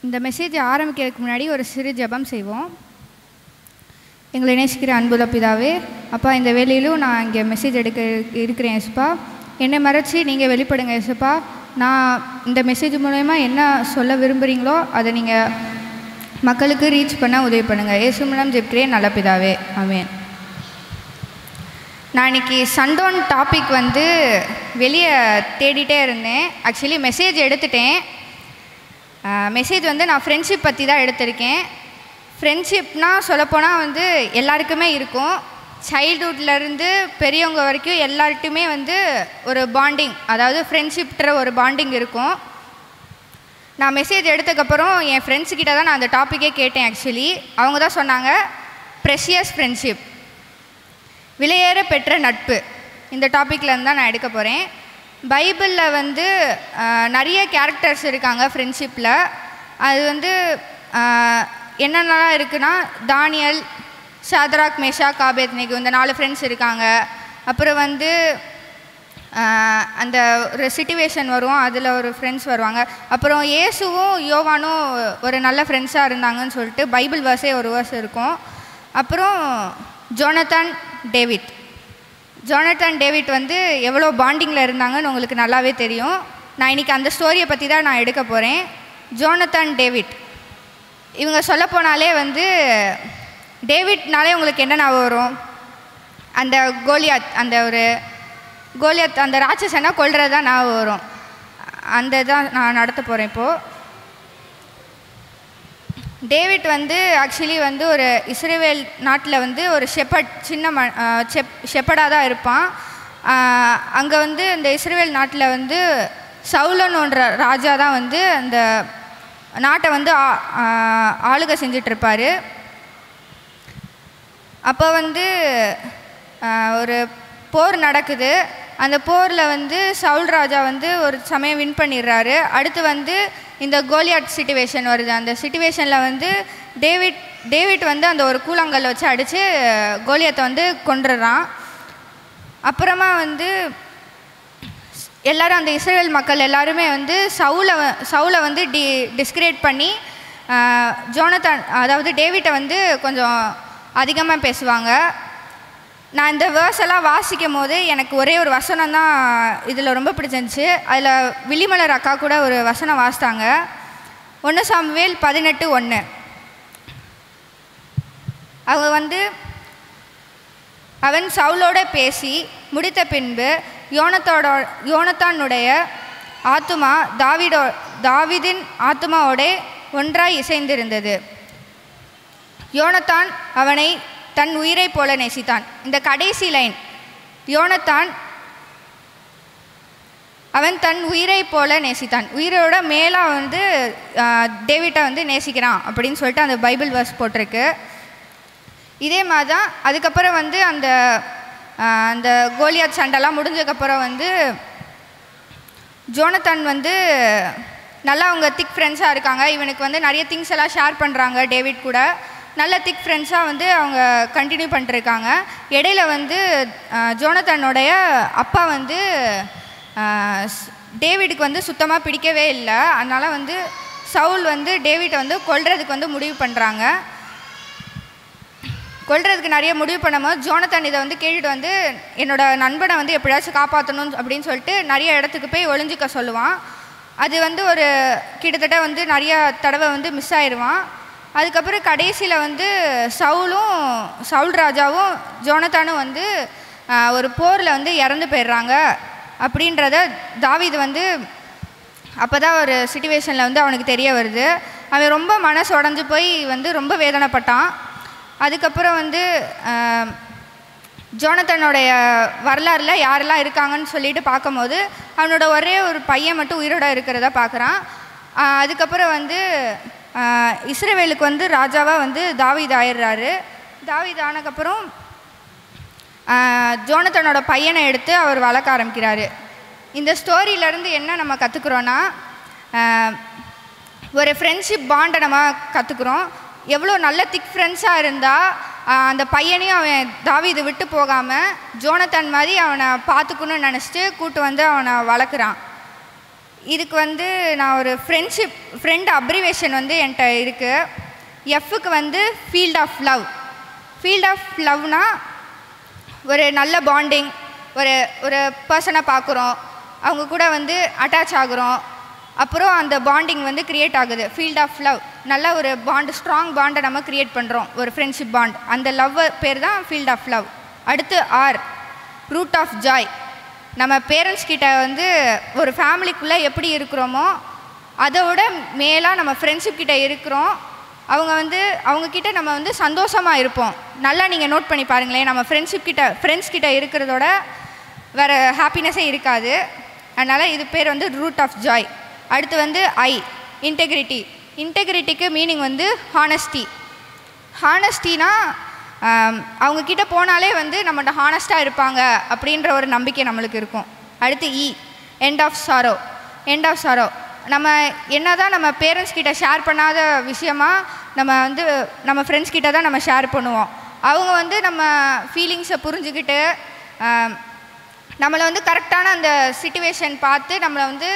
இந்த மெசேஜ் ஆரம்பிக்கிறதுக்கு முன்னாடி ஒரு சிறு ஜெபம் செய்வோம். எங்களை நேசிக்கிற அன்புள்ள பிதாவே, அப்பா, இந்த வேலையிலும் நான் இங்கே மெசேஜ் எடுக்க இருக்கிறேன் ஏசுப்பா. என்னை மறைச்சி நீங்கள் வெளிப்படுங்க ஏசுப்பா. நான் இந்த மெசேஜ் மூலமா என்ன சொல்ல விரும்புகிறீங்களோ அதை நீங்கள் மக்களுக்கு ரீச் பண்ண உதவி பண்ணுங்கள். இயேசு மூலம் ஜெபிக்கிறேன் நல்ல பிதாவே, ஆமென். நான் இன்றைக்கி சண்டோன் டாபிக் வெளியே தேடிட்டே இருந்தேன். ஆக்சுவலி மெசேஜ் எடுத்துட்டேன். மெசேஜ் நான் ஃப்ரெண்ட்ஷிப் பற்றி தான் எடுத்திருக்கேன். ஃப்ரெண்ட்ஷிப்னால் சொல்லப்போனால் எல்லாருக்குமே இருக்கும். சைல்டுஹுட்லேருந்து பெரியவங்க வரைக்கும் எல்லார்ட்டுமே ஒரு பாண்டிங், அதாவது ஃப்ரெண்ட்ஷிப்ன்ற ஒரு பாண்டிங் இருக்கும். நான் மெசேஜ் எடுத்ததுக்கப்புறம் என் ஃப்ரெண்ட்ஸுக்கிட்ட தான் நான் அந்த டாப்பிக்கே கேட்டேன். ஆக்சுவலி அவங்க தான் சொன்னாங்க, ப்ரெஷியஸ் ஃப்ரெண்ட்ஷிப், விலையேற பெற்ற நட்பு. இந்த டாப்பிக்லேருந்து தான் நான் எடுக்க போகிறேன். பைபிளில் நிறைய கேரக்டர்ஸ் இருக்காங்க ஃப்ரெண்ட்ஷிப்பில். அது என்னென்னலாம் இருக்குன்னா, தானியல், சாத்ராக், மேஷாக், ஆபேத்நேகோ, இந்த 4 ஃப்ரெண்ட்ஸ் இருக்காங்க. அப்புறம் அந்த ஒரு சிச்சுவேஷன் வரும், அதில் ஒரு ஃப்ரெண்ட்ஸ் வருவாங்க. அப்புறம் இயேசுவும் யோவானும் ஒரு நல்ல ஃப்ரெண்ட்ஸாக இருந்தாங்கன்னு சொல்லிட்டு பைபிள் வேர்ஸே ஒரு வேர்ஸ் இருக்கும். அப்புறம் ஜோனத்தான் டேவிட் எவ்வளோ பாண்டிங்கில் இருந்தாங்கன்னு உங்களுக்கு நல்லாவே தெரியும். நான் இன்றைக்கி அந்த ஸ்டோரியை பற்றி தான் நான் எடுக்க போகிறேன். ஜோனத்தான் டேவிட், இவங்க சொல்லப்போனாலே டேவிட்னாலே உங்களுக்கு என்ன ஞாபகம் வரும்? அந்த கோலியாத் அந்த ராட்சசனை கொல்றது தான் ஞாபகம் வரும். அந்த தான் நான் நடத்த போகிறேன் இப்போது. டேவிட் ஆக்சுவலி ஒரு இஸ்ரேல் நாட்டில் ஒரு ஷெப்பர்டாக தான் இருப்பான். அங்கே இந்த இஸ்ரேல் நாட்டில் சவுலன்ற ராஜா தான் அந்த நாட்டை ஆளுகை செஞ்சிட்ருப்பார். அப்போ ஒரு போர் நடக்குது. அந்த போரில் சவுல் ராஜா ஒரு சமயம் வின் பண்ணிடுறாரு. அடுத்து இந்த கோலியாத் சிச்சுவேஷன் வருது. அந்த சிச்சுவேஷனில் டேவிட் அந்த ஒரு கூழாங்கல்ல வச்சு அடித்து கோலியாத்தை கொன்றுறான். அப்புறமா எல்லோரும் அந்த இஸ்ரேல் மக்கள் எல்லாருமே சவுலை டிஸ்கிரேட் பண்ணி ஜோனத்தான், அதாவது டேவிட்டை கொஞ்சம் அதிகமாக பேசுவாங்க. நான் இந்த வேர்ஸ் எல்லாம் வாசிக்கும் போது எனக்கு ஒரே ஒரு வசனம் தான் இதில் ரொம்ப பிடிச்சிருந்துச்சு. அதில் வில்லிமலர் அக்கா கூட ஒரு வசனம் வாசித்தாங்க. 1 சாமுவேல் 18:1. அவங்க அவன் சவுலோட பேசி முடித்த பின்பு யோனத்தானுடைய ஆத்துமா தாவீதின் ஆத்துமாவோட ஒன்றாய் இசைந்திருந்தது. யோனத்தான் அவனை தன் உயிரை போல நேசித்தான். இந்த கடைசி லைன், யோனத்தான் அவன் தன் உயிரை போல நேசித்தான், உயிரோட மேலாக டேவிட்டை நேசிக்கிறான் அப்படின்னு சொல்லிட்டு அந்த பைபிள் வேர்ஸ் போட்டிருக்கு. இதே மாதிரி தான் அதுக்கப்புறம் அந்த கோலியாத் சண்டைலாம் முடிஞ்சதுக்கப்புறம் ஜோனத்தான் நல்லா அவங்க திக் ஃப்ரெண்ட்ஸாக இருக்காங்க. இவனுக்கு நிறைய திங்ஸ் எல்லாம் ஷேர் பண்ணுறாங்க டேவிட் கூட. நல்ல திக் ஃப்ரெண்ட்ஸாக அவங்க கண்டினியூ பண்ணிட்டுருக்காங்க. இடையில ஜோனத்தானுடைய அப்பா டேவிடுக்கு சுத்தமாக பிடிக்கவே இல்லை. அதனால் சவுல் டேவிட்டை கொல்றதுக்கு முடிவு பண்ணுறாங்க. கொல்றதுக்கு நிறைய முடிவு பண்ணும்போது ஜோனத்தான் இதை கேட்டுட்டு என்னோட நண்பனை எப்படியாச்சும் காப்பாற்றணும் அப்படின்னு சொல்லிட்டு நிறைய இடத்துக்கு போய் ஒளிஞ்சிக்க சொல்லுவான். அது ஒரு கிட்டத்தட்ட நிறைய தடவை மிஸ் ஆயிடுவான். அதுக்கப்புறம் கடைசியில் சவுல் ராஜாவும் ஜோனத்தானும் ஒரு போரில் இறந்து போயிடுறாங்க அப்படின்றத தாவீது அப்போ தான் ஒரு சிச்சுவேஷனில் அவனுக்கு தெரிய வருது. அவன் ரொம்ப மனசு உடஞ்சி போய் ரொம்ப வேதனைப்பட்டான். அதுக்கப்புறம் ஜோனத்தானுடைய வரலாறில் யாரெல்லாம் இருக்காங்கன்னு சொல்லிட்டு பார்க்கும்போது அவனோட ஒரே ஒரு பையன் மட்டும் உயிரோடு இருக்கிறத பார்க்குறான். அதுக்கப்புறம் இஸ்ரவேலுக்கு ராஜாவாக தாவீது ஆயிடுறாரு. தாவீது ஆனதுக்கப்புறம் ஜோனத்தானோட பையனை எடுத்து அவர் வளர்க்க ஆரம்பிக்கிறாரு. இந்த ஸ்டோரியிலேருந்து என்ன நம்ம கற்றுக்குறோன்னா, ஒரு ஃப்ரெண்ட்ஷிப் பாண்டை நம்ம கற்றுக்குறோம். எவ்வளோ நல்ல திக் ஃப்ரெண்ட்ஸாக இருந்தால் அந்த பையனையும் அவன் தாவீது விட்டு போகாமல் ஜோனத்தான் மாதிரி அவனை பார்த்துக்கணும்னு நினச்சிட்டு கூட்டு அவனை வளர்க்குறான். இதுக்கு வந்து நான் ஒரு ஃப்ரெண்ட் அப்ரிவேஷன் வந்து என்கிட்ட இருக்குது. எஃப்க்கு வந்து field of love. Field of லவ்னா ஒரு நல்ல பாண்டிங், ஒரு பர்சனை பார்க்குறோம், அவங்க கூட வந்து அட்டாச் ஆகுறோம், அப்புறம் அந்த பாண்டிங் வந்து க்ரியேட் ஆகுது. ஃபீல்ட் ஆஃப் லவ், நல்ல ஒரு பாண்டு, ஸ்ட்ராங் பாண்டை நம்ம க்ரியேட் பண்ணுறோம், ஒரு ஃப்ரெண்ட்ஷிப் பாண்ட். அந்த லவ் பேர் தான் ஃபீல்ட் ஆஃப் லவ். அடுத்து ஆர், ரூட் ஆஃப் ஜாய். நம்ம பேரண்ட்ஸ் கிட்ட வந்து ஒரு ஃபேமிலிக்குள்ளே எப்படி இருக்கிறோமோ அதோட மேலாக நம்ம ஃப்ரெண்ட்ஷிப் கிட்ட இருக்கிறோம். அவங்கக்கிட்ட நம்ம வந்து சந்தோஷமாக இருப்போம். நல்லா நீங்கள் நோட் பண்ணி பாருங்களேன், நம்ம ஃப்ரெண்ட்ஸ் கிட்ட இருக்கிறதோட வேறு ஹாப்பினஸே இருக்காது. அதனால் இது பேர் வந்து ரூட் ஆஃப் ஜாய். அடுத்து வந்து ஐ, இன்டெகிரிட்டி. இன்டெகிரிட்டிக்கு மீனிங் வந்து ஹானஸ்டி. ஹானஸ்டினா அவங்கக்கிட்ட போனாலே வந்து நம்மகிட்ட ஹானஸ்ட்டாக இருப்பாங்க அப்படின்ற ஒரு நம்பிக்கை நம்மளுக்கு இருக்கும். அடுத்து E, end of sorrow. End of sorrow, நம்ம என்ன தான் நம்ம பேரண்ட்ஸ் கிட்ட ஷேர் பண்ணாத விஷயமா நம்ம ஃப்ரெண்ட்ஸ் கிட்ட தான் நம்ம ஷேர் பண்ணுவோம். அவங்க வந்து நம்ம ஃபீலிங்ஸை புரிஞ்சுக்கிட்டு நம்மளை வந்து கரெக்டான அந்த சிச்சுவேஷன் பார்த்து நம்மளை வந்து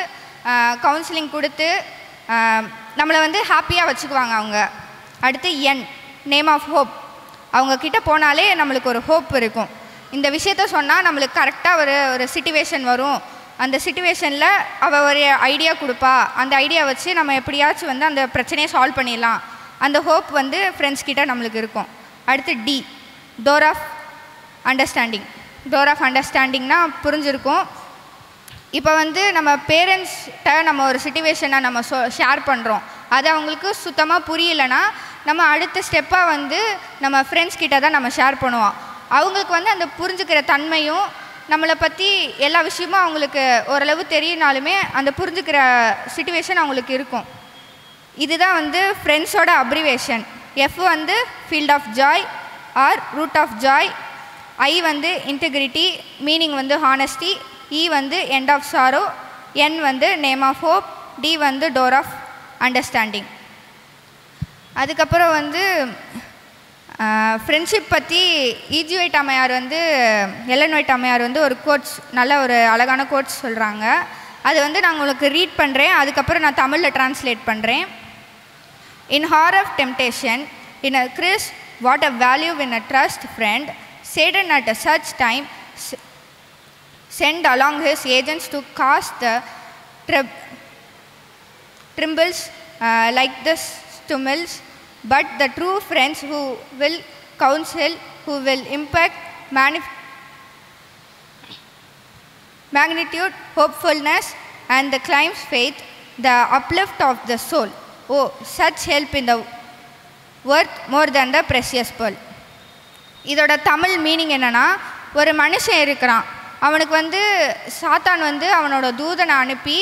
கவுன்சிலிங் கொடுத்து நம்மளை வந்து ஹாப்பியாக வச்சுக்குவாங்க அவங்க. அடுத்து என், நேம் ஆஃப் ஹோப். அவங்கக்கிட்ட போனாலே நம்மளுக்கு ஒரு ஹோப் இருக்கும். இந்த விஷயத்த சொன்னால் நம்மளுக்கு கரெக்டாக ஒரு சிச்சுவேஷன் வரும், அந்த சிச்சுவேஷனில் அவள் ஒரு ஐடியா கொடுப்பா, அந்த ஐடியா வச்சு நம்ம எப்படியாச்சும் வந்து அந்த பிரச்சனையை சால்வ் பண்ணிடலாம், அந்த ஹோப் வந்து ஃப்ரெண்ட்ஸ் கிட்ட நம்மளுக்கு இருக்கும். அடுத்து T, door of understanding. Door of அண்டர்ஸ்டாண்டிங்னா புரிஞ்சிருக்கும். இப்போ வந்து நம்ம பேரண்ட்ஸ்கிட்ட நம்ம ஒரு சிச்சுவேஷனை நம்ம ஷேர் பண்ணுறோம், அது அவங்களுக்கு சுத்தமாக புரியலைன்னா நம்ம அடுத்த ஸ்டெப்பாக வந்து நம்ம ஃப்ரெண்ட்ஸ் கிட்ட தான் நம்ம ஷேர் பண்ணுவோம். அவங்களுக்கு வந்து அந்த புரிஞ்சுக்கிற தன்மையும் நம்மளை பற்றி எல்லா விஷயமும் அவங்களுக்கு ஓரளவு தெரியினாலுமே அந்த புரிஞ்சுக்கிற சிச்சுவேஷன் அவங்களுக்கு இருக்கும். இதுதான் வந்து ஃப்ரெண்ட்ஸோட அப்ரிவேஷன். எஃப் வந்து field of joy, R root of joy, I வந்து இன்டெகிரிட்டி, மீனிங் வந்து ஹானஸ்டி, இ வந்து எண்ட் ஆஃப் சாரோ, என் வந்து நேம் ஆஃப் ஹோப், டி வந்து டோர் ஆஃப் அண்டர்ஸ்டாண்டிங். அதுக்கப்புறம் வந்து ஃப்ரெண்ட்ஷிப் பற்றி ஈஜி ஒயிட் அம்மையார் வந்து எலன் ஒயிட் அம்மையார் வந்து ஒரு கோட்ஸ், நல்ல ஒரு அழகான கோட்ஸ் சொல்கிறாங்க. அது வந்து நான் உங்களுக்கு ரீட் பண்ணுறேன், அதுக்கப்புறம் நான் தமிழில் ட்ரான்ஸ்லேட் பண்ணுறேன். In hour of temptation, in a crisis what a value in a trust friend, Satan at such time sent along his agents to cast the trembles like the stumbles, but the true friends who will counsel, who will impact magnitude, hopefulness, and the climbs faith, the uplift of the soul. Oh, such help in the worth more than the precious pearl. இதோட Tamil meaning என்னென்னா, ஒரு மனுஷன் இருக்கிறான், அவனுக்கு வந்து சாத்தான் வந்து அவனோட தூதனை அனுப்பி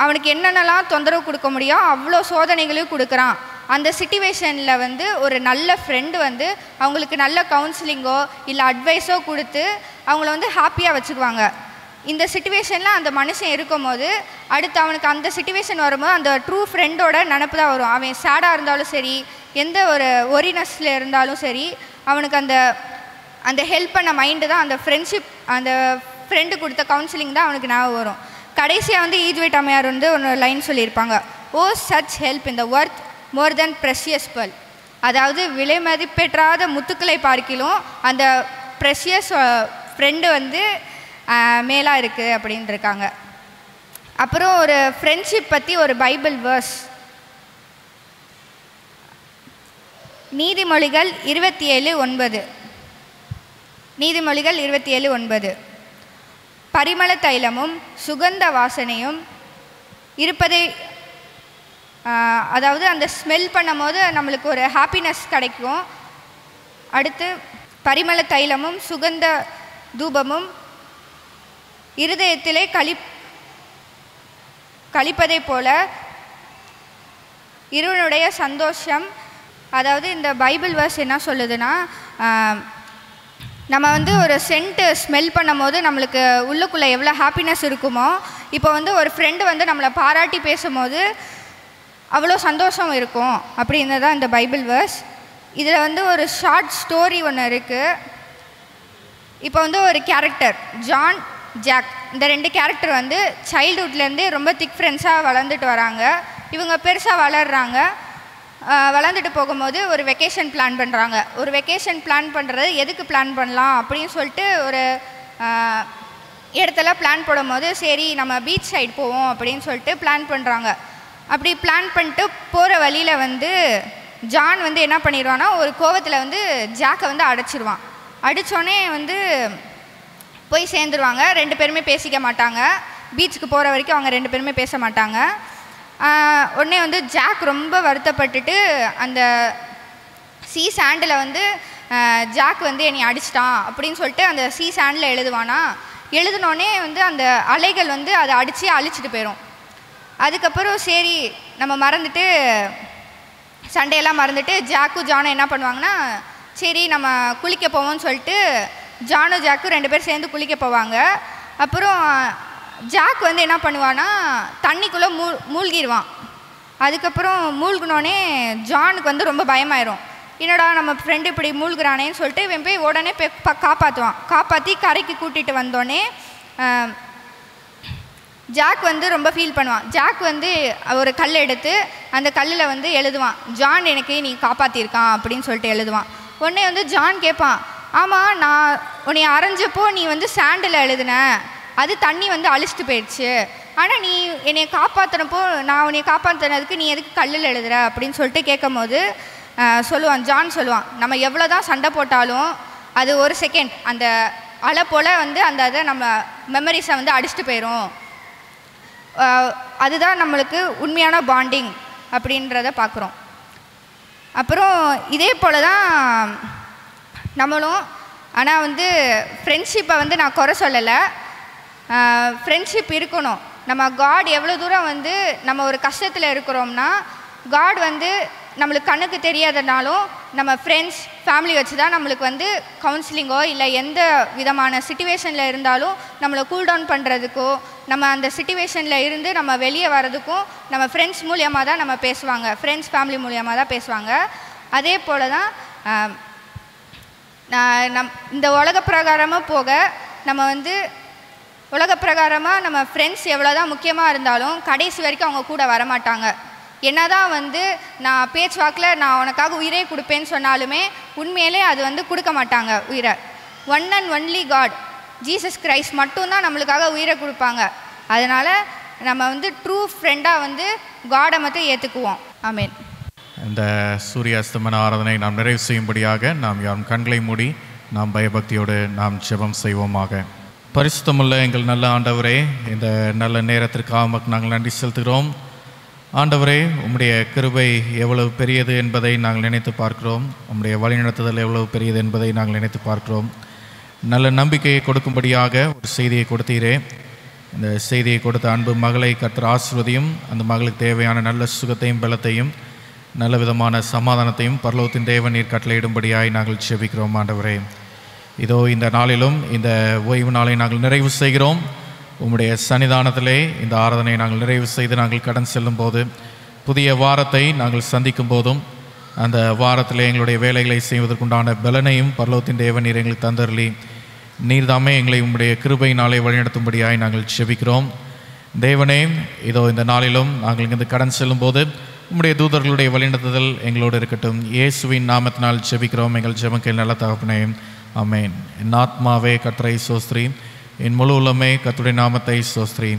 அவனுக்கு என்னென்னலாம் தொந்தரவு கொடுக்க முடியும் அவ்வளோ சோதனைகளையும் கொடுக்குறான். அந்த சிச்சுவேஷனில் வந்து ஒரு நல்ல ஃப்ரெண்டு வந்து அவங்களுக்கு நல்ல கவுன்சிலிங்கோ இல்லை அட்வைஸோ கொடுத்து அவங்கள வந்து ஹாப்பியாக வச்சுக்குவாங்க. இந்த சிச்சுவேஷனில் அந்த மனுஷன் இருக்கும் போது அடுத்து அவனுக்கு அந்த சிச்சுவேஷன் வரும்போது அந்த ட்ரூ ஃப்ரெண்டோட நினப்பு தான் வரும். அவன் சேடாக இருந்தாலும் சரி, எந்த ஒரு ஒரினஸில் இருந்தாலும் சரி, அவனுக்கு அந்த ஹெல்ப் பண்ண மைண்டு தான், அந்த ஃப்ரெண்ட்ஷிப், அந்த ஃப்ரெண்டு கொடுத்த கவுன்சிலிங் தான் அவனுக்கு ஞாபகம் வரும். கடைசியாக வந்து ஈஜி ஒயிட் அம்மையார் வந்து ஒரு லைன் சொல்லியிருப்பாங்க, ஓ such help in the worth more then precious Perl. அதாவது விலை மதிப்பெற்றாத முத்துக்களை பார்க்கிலும் அந்த ப்ரெஷியஸ் ஃப்ரெண்டு வந்து மேலாக இருக்குது அப்படின்னு இருக்காங்க. அப்புறம் ஒரு ஃப்ரெண்ட்ஷிப் பற்றி ஒரு பைபிள் வேர்ஸ், நீதிமொழிகள் 27:9. நீதிமொழிகள் 27:9. பரிமள தைலமும் சுகந்த வாசனையும் இருப்பதை, அதாவது அந்த ஸ்மெல் பண்ணும் போது நம்மளுக்கு ஒரு ஹாப்பினஸ் கிடைக்கும். அடுத்து பரிமள தைலமும் சுகந்த தூபமும் இருதயத்திலே கழிப்பதை போல இருவனுடைய சந்தோஷம். அதாவது இந்த பைபிள் வேர்ஸ் என்ன சொல்லுதுன்னா, நம்ம வந்து ஒரு சென்ட்டு ஸ்மெல் பண்ணும் போது நம்மளுக்கு உள்ளுக்குள்ளே எவ்வளோ ஹாப்பினஸ் இருக்குமோ, இப்போ வந்து ஒரு ஃப்ரெண்டு வந்து நம்மளை பாராட்டி பேசும்போது அவ்வளோ சந்தோஷம் இருக்கும் அப்படின்றது தான் இந்த பைபிள் வேர்ஸ். இதில் வந்து ஒரு ஷார்ட் ஸ்டோரி ஒன்று இருக்குது. இப்போ வந்து ஒரு கேரக்டர் ஜான் ஜாக், இந்த 2 கேரக்டர் வந்து சைல்டுஹுட்லேருந்தே ரொம்ப திக் ஃப்ரெண்ட்ஸாக வளர்ந்துட்டு வராங்க. இவங்க பெருசாக வளர்கிறாங்க. வளர்ந்துட்டு போகும்போது ஒரு வெக்கேஷன் பிளான் பண்ணுறாங்க. ஒரு வெக்கேஷன் பிளான் பண்ணுறது எதுக்கு பிளான் பண்ணலாம் அப்படின்னு சொல்லிட்டு ஒரு இடத்துல பிளான் போடும்போது சரி நம்ம பீச் சைடு போவோம் அப்படின்னு சொல்லிட்டு பிளான் பண்ணுறாங்க. அப்படி பிளான் பண்ணிட்டு போகிற வழியில் வந்து ஜான் வந்து என்ன பண்ணிடுவான்னா ஒரு கோவத்தில் வந்து ஜாக்கை வந்து அடிச்சிடுவான். அடித்தோடனே வந்து போய் சேர்ந்துருவாங்க. 2 பேருமே பேசிக்க மாட்டாங்க. பீச்சுக்கு போகிற வரைக்கும் அவங்க 2 பேருமே பேச மாட்டாங்க. உடனே வந்து ஜாக் ரொம்ப வருத்தப்பட்டுட்டு அந்த சாண்டில் வந்து ஜாக் வந்து என்னை அடிச்சிட்டான் அப்படின்னு சொல்லிட்டு அந்த சாண்டில் எழுதுவானா. எழுதினோடனே வந்து அந்த அலைகள் வந்து அதை அடித்து அழிச்சிட்டு போயிடும். அதுக்கப்புறம் சரி நம்ம மறந்துட்டு சண்டையெல்லாம் மறந்துட்டு ஜானும் என்ன பண்ணுவாங்கன்னா சரி நம்ம குளிக்க போவோம்னு சொல்லிட்டு ஜானும் ஜாக்கும் 2 பேர் சேர்ந்து குளிக்க போவாங்க. அப்புறம் ஜாக் வந்து என்ன பண்ணுவான்னா தண்ணிக்குள்ளே மூழ்கிடுவான். அதுக்கப்புறம் மூழ்கினோடனே ஜானுக்கு வந்து ரொம்ப பயமாயிரும். என்னடா நம்ம ஃப்ரெண்டு இப்படி மூழ்கிறானேன்னு சொல்லிட்டு இவன் போய் உடனே போய் காப்பாற்றுவான். காப்பாற்றி கரைக்கு கூட்டிகிட்டு வந்தோடனே ஜாக் வந்து ரொம்ப ஃபீல் பண்ணுவான். ஜாக் வந்து ஒரு கல் எடுத்து அந்த கல்லில் வந்து எழுதுவான், ஜான் எனக்கு நீ காப்பாற்றிருக்கான் அப்படின்னு சொல்லிட்டு எழுதுவான். உடனே வந்து ஜான் கேட்பான், ஆமாம் நான் உன்னை அரைஞ்சப்போ நீ வந்து சாண்டில் எழுதுன, அது தண்ணி வந்து அழிச்சிட்டு போயிடுச்சு, ஆனால் நீ என்னை காப்பாற்றினப்போ நான் உன்னை காப்பாற்றினதுக்கு நீ எதுக்கு கல்லில் எழுதுற அப்படின்னு சொல்லிட்டு கேட்கும் போது ஜான் சொல்லுவான், நம்ம எவ்வளோ தான் சண்டை போட்டாலும் அது ஒரு செகண்ட் அந்த அலை போல் வந்து அந்த இதை நம்ம மெமரிஸை வந்து அடிச்சுட்டு போயிடும், அதுதான் நம்மளுக்கு உண்மையான பாண்டிங் அப்படின்றத பார்க்குறோம். அப்புறம் இதே போல் தான் நம்மளும், ஆனால் வந்து ஃப்ரெண்ட்ஷிப்பை வந்து நான் குறை சொல்லலை, ஃப்ரெண்ட்ஷிப் இருக்கணும். நம்ம காட் எவ்வளோ தூரம் வந்து நம்ம ஒரு கஷ்டத்தில் இருக்கிறோம்னா காட் வந்து நம்மளுக்கு கண்ணுக்கு தெரியாதனாலும் நம்ம ஃப்ரெண்ட்ஸ் ஃபேமிலி வச்சு தான் நம்மளுக்கு வந்து கவுன்சிலிங்கோ இல்லை எந்த விதமான சிச்சுவேஷனில் இருந்தாலும் நம்மளை கூல் டவுன் பண்ணுறதுக்கோ நம்ம அந்த சிச்சுவேஷனில் இருந்து நம்ம வெளியே வர்றதுக்கும் நம்ம ஃப்ரெண்ட்ஸ் மூலியமாக தான் நம்ம பேசுவாங்க, ஃப்ரெண்ட்ஸ் ஃபேமிலி மூலியமாக தான் பேசுவாங்க. அதே போல் தான் இந்த உலக பிரகாரமாக போக நம்ம வந்து உலக பிரகாரமாக நம்ம ஃப்ரெண்ட்ஸ் எவ்வளோ தான் முக்கியமாக இருந்தாலும் கடைசி வரைக்கும் அவங்க கூட வரமாட்டாங்க. என்னதான் வந்து நான் பேச்சுவாக்கில் நான் உனக்காக உயிரே கொடுப்பேன்னு சொன்னாலுமே உண்மையிலே அது வந்து கொடுக்க மாட்டாங்க உயிரை. One and only God Jesus Christ மட்டும்தான் நம்மளுக்காக உயிரை கொடுப்பாங்க. அதனால் நம்ம வந்து ட்ரூ ஃப்ரெண்டாக வந்து காடை மட்டும் ஏற்றுக்குவோம். ஆமேன். இந்த சூரிய அஸ்தமன ஆராதனை நாம் நிறைவு செய்யும்படியாக நாம் யாரும் கண்களை மூடி நாம் பயபக்தியோடு நாம் ஜெபம் செய்வோமாக. பரிசுத்தமுள்ள எங்கள் நல்ல ஆண்டவரே, இந்த நல்ல நேரத்திற்காக நாங்கள் நன்றி செலுத்துகிறோம். ஆண்டவரே, உம்முடைய கிருபை எவ்வளவு பெரியது என்பதை நாங்கள் நினைத்து பார்க்கிறோம். உம்முடைய வழிநடத்துதல் எவ்வளவு பெரியது என்பதை நாங்கள் நினைத்து பார்க்கிறோம். நல்ல நம்பிக்கையை கொடுக்கும்படியாக ஒரு செய்தியை கொடுத்தீரே. இந்த செய்தியை கொடுத்த அன்பு மகளை கர்த்தர் ஆசீர்வதியும். அந்த மகளுக்கு தேவையான நல்ல சுகத்தையும் பலத்தையும் நல்ல விதமான சமாதானத்தையும் பரலோகத்தின் தேவன் நீர் கட்டளையிடும்படியாய் நாங்கள் ஜெபிக்கிறோம். ஆண்டவரே, இதோ இந்த நாளிலும் இந்த ஓய்வு நாளை நாங்கள் நிறைவு செய்கிறோம். உம்முடைய சன்னிதானத்திலே இந்த ஆராதனை நாங்கள் நிறைவு செய்து நாங்கள் கடன் செல்லும் போது, புதிய வாரத்தை நாங்கள் சந்திக்கும் போதும் அந்த வாரத்தில் எங்களுடைய வேலைகளை செய்வதற்குண்டான பலனையும் பரலோகத்தின் தேவன் நீர் எங்களுக்கு தந்தருளி நீர்தாமே எங்களை உம்முடைய கிருபை நாளை வழிநடத்தும்படியாய் நாங்கள் ஜெபிக்கிறோம். தேவனே, இதோ இந்த நாளிலும் நாங்கள் இங்கிருந்து கடன் செல்லும் போது உம்முடைய தூதர்களுடைய வழிநடத்துதல் எங்களோடு இருக்கட்டும். இயேசுவின் நாமத்தினால் ஜெபிக்கிறோம் எங்கள் ஜெபங்கள் நல்ல தகப்பனே, ஆமென். என் ஆத்மாவே கர்த்தரை ஸ்தோத்திரி, என் முழு உள்ளமே கர்த்தருடைய நாமத்தை ஸ்தோத்திரி.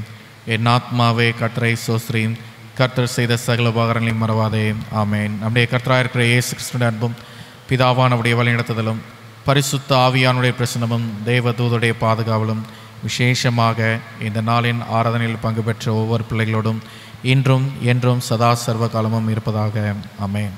என் ஆத்மாவே கர்த்தரை ஸ்தோத்திரி, கர்த்தர் செய்த சகல உபகாரங்களையும் மறவாதே. ஆமென். நம்முடைய கர்த்தராக இருக்கிற இயேசு கிறிஸ்துவின் அன்பும் பிதாவானுடைய வழிநடத்துதலும் பரிசுத்த ஆவியானுடைய பிரசன்னமும் தேவ தூதருடைய பாதுகாவலும் விசேஷமாக இந்த நாளின் ஆராதனையில் பங்கு பெற்ற ஒவ்வொரு பிள்ளைகளோடும் இன்றும் என்றும் சதா சர்வ காலமும் இருப்பதாக. ஆமென்.